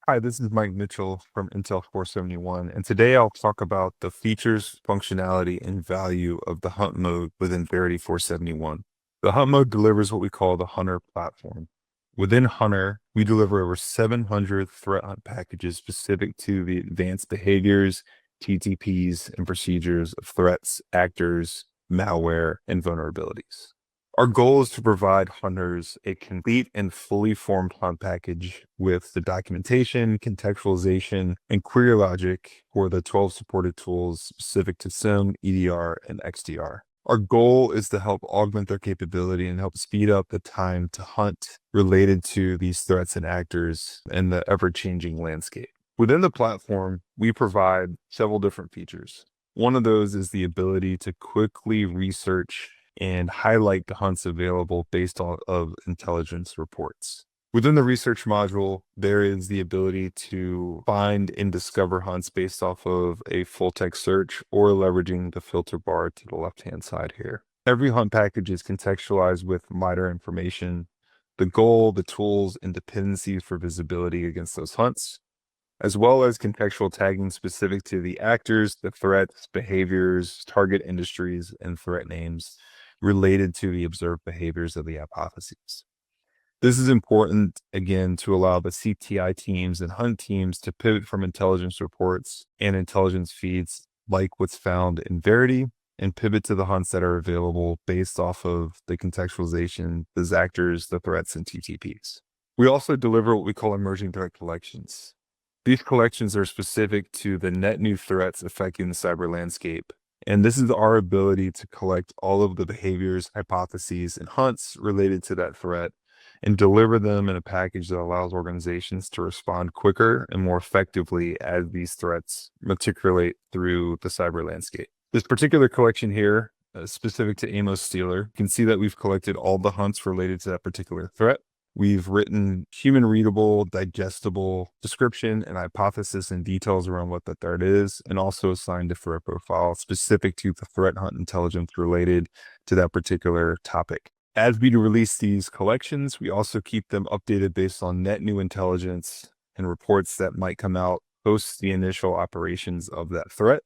Hi, this is Mike Mitchell from Intel 471, and today I'll talk about the features, functionality, and value of the hunt mode within Verity 471. The hunt mode delivers what we call the Hunter platform. Within Hunter, we deliver over 700 threat hunt packages specific to the advanced behaviors, TTPs, and procedures of threats, actors, malware, and vulnerabilities. Our goal is to provide hunters a complete and fully formed hunt package with the documentation, contextualization, and query logic for the 12 supported tools specific to SIM, EDR, and XDR. Our goal is to help augment their capability and help speed up the time to hunt related to these threats and actors in the ever-changing landscape. Within the platform, we provide several different features. One of those is the ability to quickly research and highlight the hunts available based on intelligence reports. Within the research module, there is the ability to find and discover hunts based off of a full text search or leveraging the filter bar to the left-hand side here. Every hunt package is contextualized with MITRE information, the goal, the tools, and dependencies for visibility against those hunts, as well as contextual tagging specific to the actors, the threats, behaviors, target industries, and threat names related to the observed behaviors of the hypotheses. This is important, again, to allow the CTI teams and hunt teams to pivot from intelligence reports and intelligence feeds like what's found in Verity and pivot to the hunts that are available based off of the contextualization, the actors, the threats, and TTPs. We also deliver what we call emerging threat collections. These collections are specific to the net new threats affecting the cyber landscape. And this is our ability to collect all of the behaviors, hypotheses, and hunts related to that threat and deliver them in a package that allows organizations to respond quicker and more effectively as these threats matriculate through the cyber landscape. This particular collection here, specific to Amos Steeler, you can see that we've collected all the hunts related to that particular threat. We've written human readable, digestible description and hypothesis and details around what the threat is, and also assigned a threat profile specific to the threat hunt intelligence related to that particular topic. As we release these collections, we also keep them updated based on net new intelligence and reports that might come out post the initial operations of that threat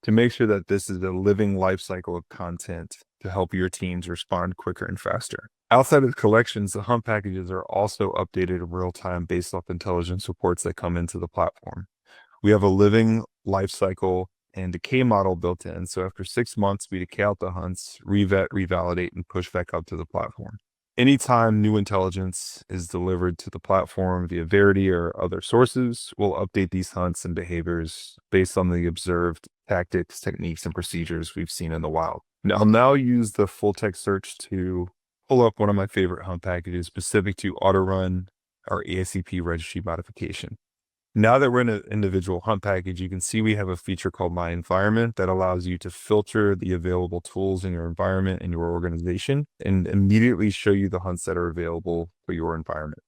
to make sure that this is a living life cycle of content to help your teams respond quicker and faster. Outside of collections, the hunt packages are also updated in real time based off intelligence reports that come into the platform. We have a living life cycle and decay model built in. So after 6 months, we decay out the hunts, revet, revalidate, and push back up to the platform. Anytime new intelligence is delivered to the platform via Verity or other sources, we'll update these hunts and behaviors based on the observed tactics, techniques, and procedures we've seen in the wild. Now, I'll now use the full text search to pull up one of my favorite hunt packages specific to auto-run or ASCP registry modification. Now that we're in an individual hunt package, you can see we have a feature called My Environment that allows you to filter the available tools in your environment and your organization and immediately show you the hunts that are available for your environment.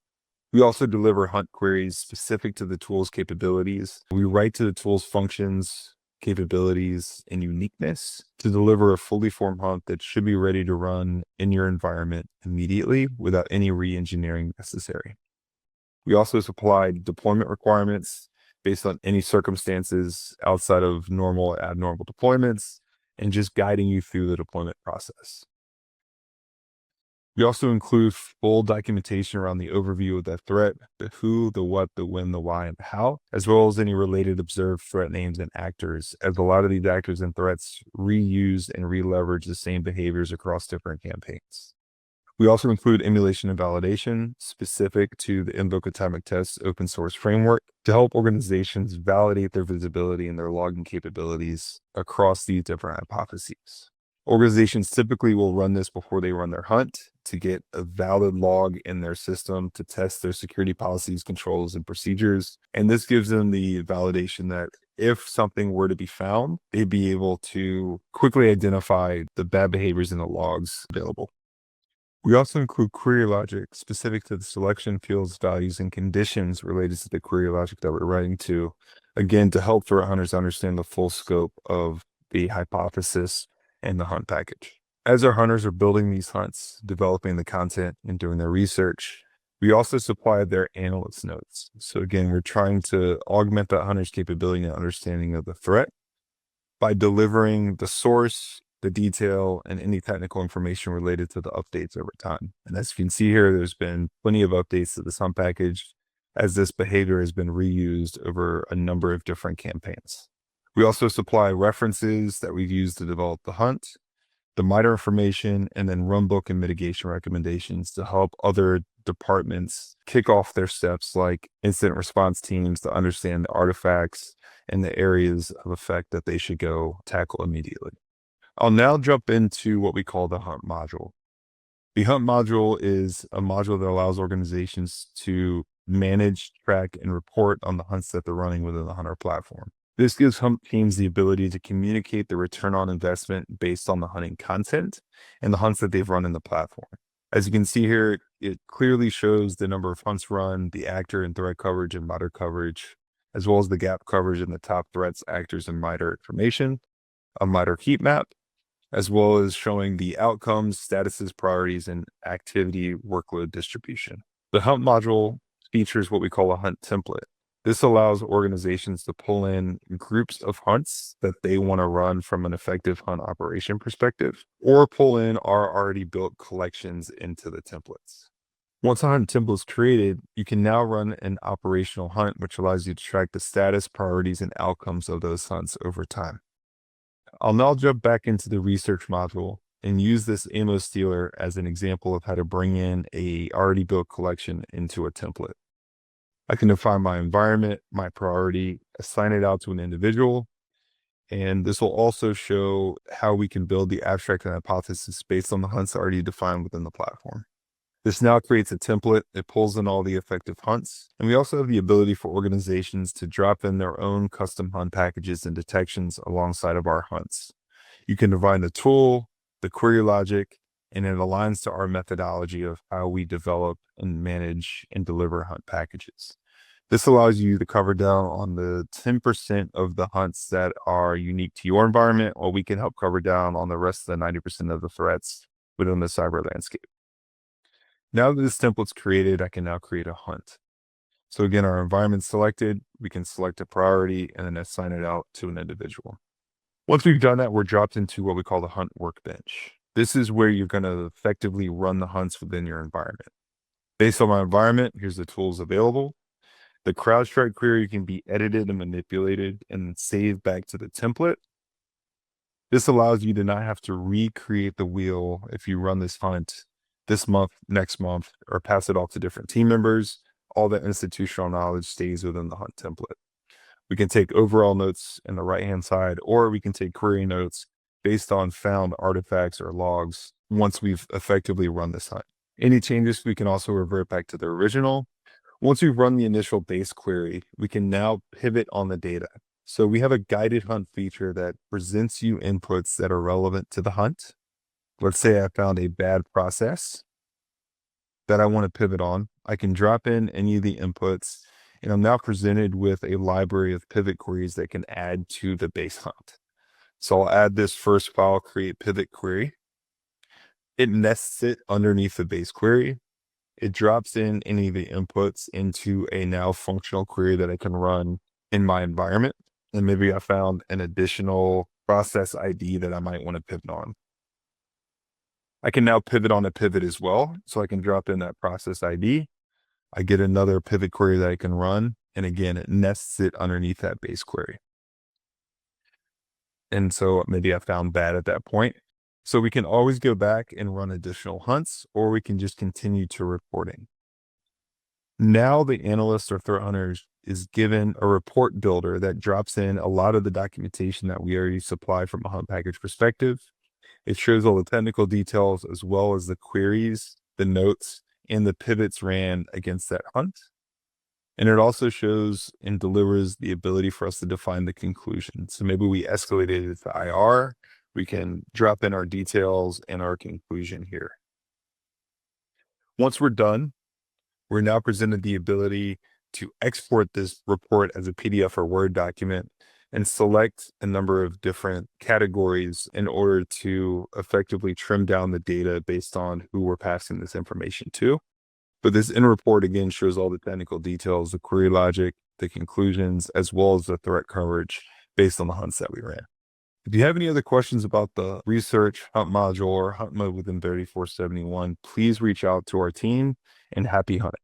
We also deliver hunt queries specific to the tool's capabilities. We write to the tool's functions, capabilities, and uniqueness to deliver a fully formed hunt that should be ready to run in your environment immediately without any re-engineering necessary. We also supply deployment requirements based on any circumstances outside of normal, abnormal deployments, and just guiding you through the deployment process. We also include full documentation around the overview of that threat, the who, the what, the when, the why, and the how, as well as any related observed threat names and actors, as a lot of these actors and threats reuse and re-leverage the same behaviors across different campaigns. We also include emulation and validation specific to the Invoke Atomic Test open source framework to help organizations validate their visibility and their logging capabilities across these different hypotheses. Organizations typically will run this before they run their hunt to get a valid log in their system to test their security policies, controls, and procedures. And this gives them the validation that if something were to be found, they'd be able to quickly identify the bad behaviors in the logs available. We also include query logic specific to the selection fields, values, and conditions related to the query logic that we're writing to, again, to help threat hunters understand the full scope of the hypothesis and the hunt package. As our hunters are building these hunts, developing the content, and doing their research, We also supply their analyst notes. So again, we're trying to augment that hunter's capability and understanding of the threat by delivering the source, the detail, and any technical information related to the updates over time. And as you can see here, there's been plenty of updates to this hunt package as this behavior has been reused over a number of different campaigns. We also supply references that we've used to develop the hunt, the MITRE information, and then runbook and mitigation recommendations to help other departments kick off their steps like incident response teams to understand the artifacts and the areas of effect that they should go tackle immediately. I'll now jump into what we call the hunt module. The hunt module is a module that allows organizations to manage, track, and report on the hunts that they're running within the Hunter platform. This gives hunt teams the ability to communicate the return on investment based on the hunting content and the hunts that they've run in the platform. As you can see here, it clearly shows the number of hunts run, the actor and threat coverage and MITRE coverage, as well as the gap coverage and the top threats, actors, and MITRE information, a MITRE heat map, as well as showing the outcomes, statuses, priorities, and activity workload distribution. The hunt module features what we call a hunt template. This allows organizations to pull in groups of hunts that they want to run from an effective hunt operation perspective, or pull in our already built collections into the templates. Once a hunt template is created, you can now run an operational hunt, which allows you to track the status, priorities, and outcomes of those hunts over time. I'll now jump back into the research module and use this ammo stealer as an example of how to bring in a already built collection into a template. I can define my environment, my priority, assign it out to an individual, and this will also show how we can build the abstract and hypothesis based on the hunts already defined within the platform. This now creates a template. It pulls in all the effective hunts. And we also have the ability for organizations to drop in their own custom hunt packages and detections alongside of our hunts. You can define the tool, the query logic, and it aligns to our methodology of how we develop and manage and deliver hunt packages. This allows you to cover down on the 10% of the hunts that are unique to your environment, while we can help cover down on the rest of the 90% of the threats within the cyber landscape. Now that this template's created, I can now create a hunt. So again, our environment's selected, we can select a priority and then assign it out to an individual. Once we've done that, we're dropped into what we call the hunt workbench. This is where you're going to effectively run the hunts within your environment. Based on my environment, here's the tools available. The CrowdStrike query can be edited and manipulated and saved back to the template. This allows you to not have to recreate the wheel if you run this hunt this month, next month, or pass it off to different team members. All that institutional knowledge stays within the hunt template. We can take overall notes in the right-hand side, or we can take query notes based on found artifacts or logs once we've effectively run this hunt. Any changes, we can also revert back to the original. Once we've run the initial base query, we can now pivot on the data. So we have a guided hunt feature that presents you inputs that are relevant to the hunt. Let's say I found a bad process that I want to pivot on. I can drop in any of the inputs, and I'm now presented with a library of pivot queries that can add to the base hunt. So I'll add this first file, create pivot query. It nests it underneath the base query. It drops in any of the inputs into a now functional query that I can run in my environment. And maybe I found an additional process ID that I might want to pivot on. I can now pivot on a pivot as well. So I can drop in that process ID. I get another pivot query that I can run. And again, it nests it underneath that base query. And so maybe I found bad at that point. So we can always go back and run additional hunts, or we can just continue to reporting. Now the analyst or threat hunter is given a report builder that drops in a lot of the documentation that we already supply from a hunt package perspective. It shows all the technical details as well as the queries, the notes, and the pivots ran against that hunt. And it also shows and delivers the ability for us to define the conclusion. So maybe we escalated it to IR. We can drop in our details and our conclusion here. Once we're done, we're now presented the ability to export this report as a PDF or Word document and select a number of different categories in order to effectively trim down the data based on who we're passing this information to. But this in report again shows all the technical details, the query logic, the conclusions, as well as the threat coverage based on the hunts that we ran. If you have any other questions about the research hunt module or hunt mode within 3471, please reach out to our team, and happy hunting.